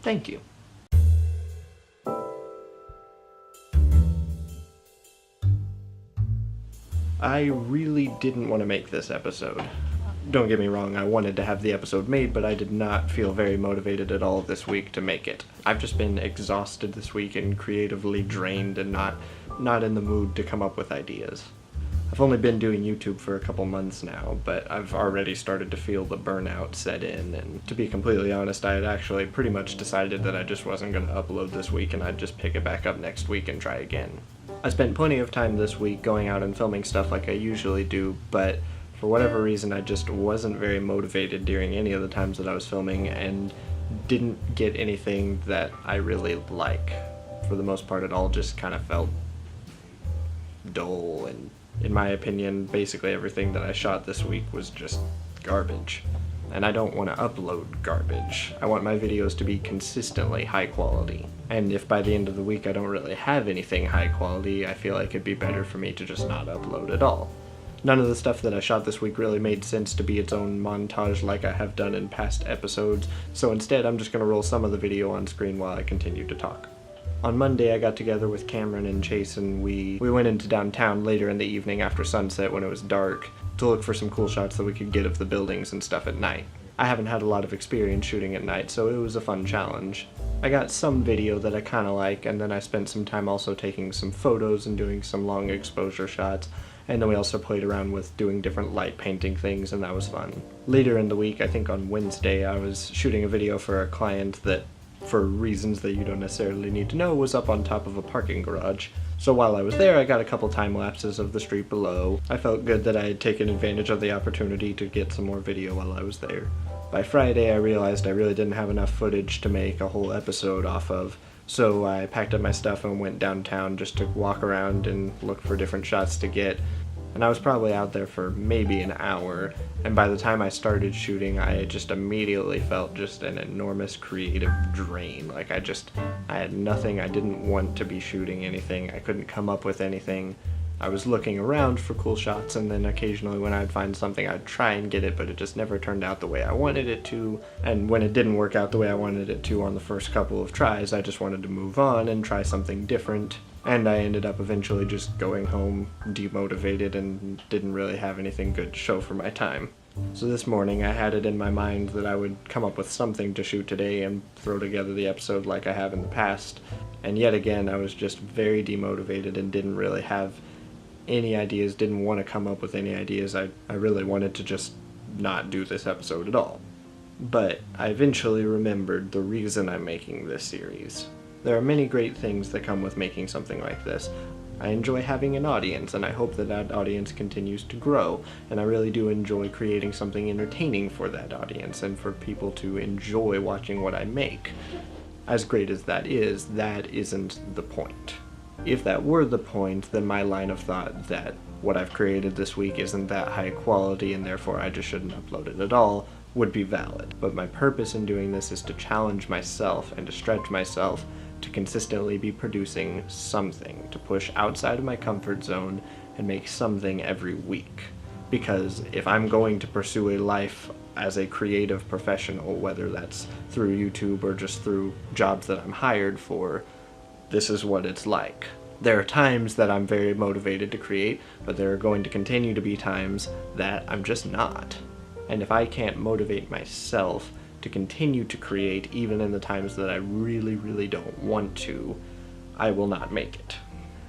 Thank you. I really didn't want to make this episode. Don't get me wrong, I wanted to have the episode made, but I did not feel very motivated at all this week to make it. I've just been exhausted this week and creatively drained and not in the mood to come up with ideas. I've only been doing YouTube for a couple months now, but I've already started to feel the burnout set in, and to be completely honest, I had actually pretty much decided that I just wasn't going to upload this week and I'd just pick it back up next week and try again. I spent plenty of time this week going out and filming stuff like I usually do, but for whatever reason I just wasn't very motivated during any of the times that I was filming and didn't get anything that I really like. For the most part, it all just kind of felt dull, and in my opinion, basically everything that I shot this week was just garbage. And I don't want to upload garbage. I want my videos to be consistently high quality. And if by the end of the week I don't really have anything high quality, I feel like it'd be better for me to just not upload at all. None of the stuff that I shot this week really made sense to be its own montage like I have done in past episodes, so instead I'm just going to roll some of the video on screen while I continue to talk. On Monday I got together with Cameron and Chase and we went into downtown later in the evening after sunset when it was dark to look for some cool shots that we could get of the buildings and stuff at night. I haven't had a lot of experience shooting at night, so it was a fun challenge. I got some video that I kinda like, and then I spent some time also taking some photos and doing some long exposure shots, and then we also played around with doing different light painting things, and that was fun. Later in the week, I think on Wednesday, I was shooting a video for a client that, for reasons that you don't necessarily need to know, was up on top of a parking garage. So while I was there, I got a couple time lapses of the street below. I felt good that I had taken advantage of the opportunity to get some more video while I was there. By Friday, I realized I really didn't have enough footage to make a whole episode off of, so I packed up my stuff and went downtown just to walk around and look for different shots to get. And I was probably out there for maybe an hour, and by the time I started shooting, I just immediately felt just an enormous creative drain. Like I had nothing, I didn't want to be shooting anything, I couldn't come up with anything. I was looking around for cool shots, and then occasionally when I'd find something I'd try and get it, but it just never turned out the way I wanted it to. And when it didn't work out the way I wanted it to on the first couple of tries, I just wanted to move on and try something different. And I ended up eventually just going home demotivated and didn't really have anything good to show for my time. So this morning I had it in my mind that I would come up with something to shoot today and throw together the episode like I have in the past. And yet again, I was just very demotivated and didn't really have any ideas, didn't want to come up with any ideas. I really wanted to just not do this episode at all. But I eventually remembered the reason I'm making this series. There are many great things that come with making something like this. I enjoy having an audience, and I hope that that audience continues to grow, and I really do enjoy creating something entertaining for that audience and for people to enjoy watching what I make. As great as that isn't the point. If that were the point, then my line of thought that what I've created this week isn't that high quality and therefore I just shouldn't upload it at all would be valid. But my purpose in doing this is to challenge myself and to stretch myself to consistently be producing something, to push outside of my comfort zone and make something every week. Because if I'm going to pursue a life as a creative professional, whether that's through YouTube or just through jobs that I'm hired for, this is what it's like. There are times that I'm very motivated to create, but there are going to continue to be times that I'm just not. And if I can't motivate myself to continue to create even in the times that I really, really don't want to, I will not make it.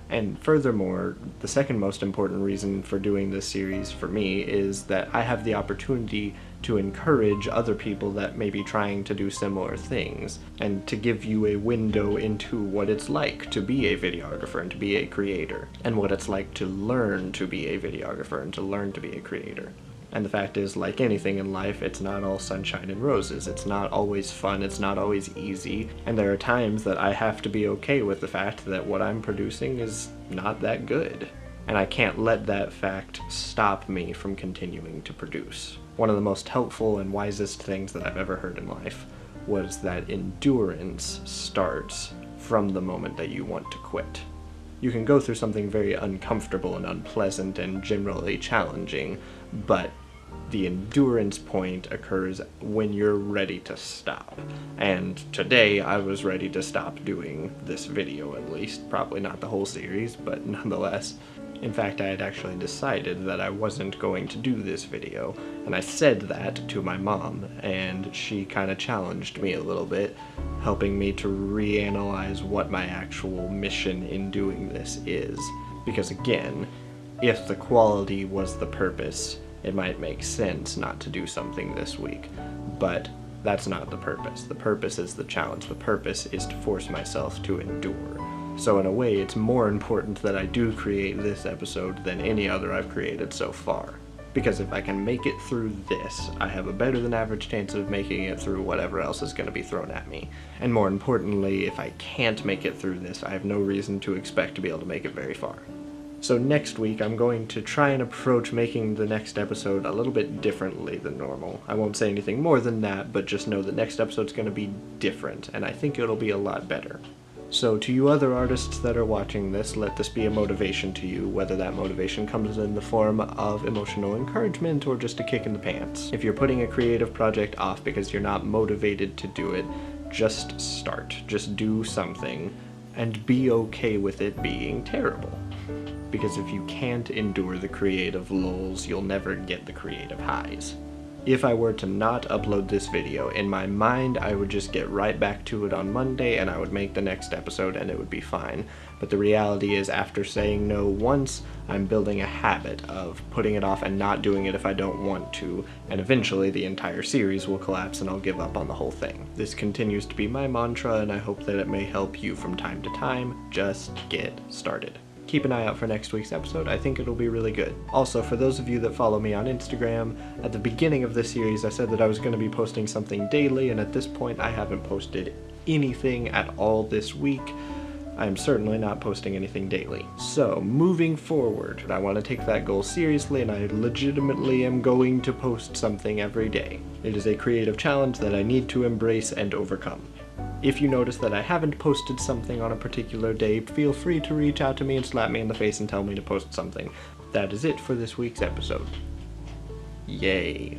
And furthermore, the second most important reason for doing this series for me is that I have the opportunity to encourage other people that may be trying to do similar things, and to give you a window into what it's like to be a videographer and to be a creator, and what it's like to learn to be a videographer and to learn to be a creator. And the fact is, like anything in life, it's not all sunshine and roses. It's not always fun, it's not always easy, and there are times that I have to be okay with the fact that what I'm producing is not that good. And I can't let that fact stop me from continuing to produce. One of the most helpful and wisest things that I've ever heard in life was that endurance starts from the moment that you want to quit. You can go through something very uncomfortable and unpleasant and generally challenging, but The endurance point occurs when you're ready to stop. And today I was ready to stop doing this video, at least. Probably not the whole series, but nonetheless. In fact, I had actually decided that I wasn't going to do this video, and I said that to my mom, and she kind of challenged me a little bit, helping me to reanalyze what my actual mission in doing this is. Because again, if the quality was the purpose, it might make sense not to do something this week, but that's not the purpose. The purpose is the challenge. The purpose is to force myself to endure. So in a way, it's more important that I do create this episode than any other I've created so far. Because if I can make it through this, I have a better than average chance of making it through whatever else is going to be thrown at me. And more importantly, if I can't make it through this, I have no reason to expect to be able to make it very far. So next week, I'm going to try and approach making the next episode a little bit differently than normal. I won't say anything more than that, but just know the next episode's going to be different, and I think it'll be a lot better. So to you other artists that are watching this, let this be a motivation to you, whether that motivation comes in the form of emotional encouragement or just a kick in the pants. If you're putting a creative project off because you're not motivated to do it, just start. Just do something, and be okay with it being terrible. Because if you can't endure the creative lulls, you'll never get the creative highs. If I were to not upload this video, in my mind I would just get right back to it on Monday and I would make the next episode and it would be fine. But the reality is, after saying no once, I'm building a habit of putting it off and not doing it if I don't want to, and eventually the entire series will collapse and I'll give up on the whole thing. This continues to be my mantra, and I hope that it may help you from time to time. Just get started. Keep an eye out for next week's episode. I think it'll be really good. Also, for those of you that follow me on Instagram, at the beginning of this series I said that I was going to be posting something daily, and at this point I haven't posted anything at all this week. I'm certainly not posting anything daily. So, moving forward, I want to take that goal seriously, and I legitimately am going to post something every day. It is a creative challenge that I need to embrace and overcome. If you notice that I haven't posted something on a particular day, feel free to reach out to me and slap me in the face and tell me to post something. That is it for this week's episode. Yay.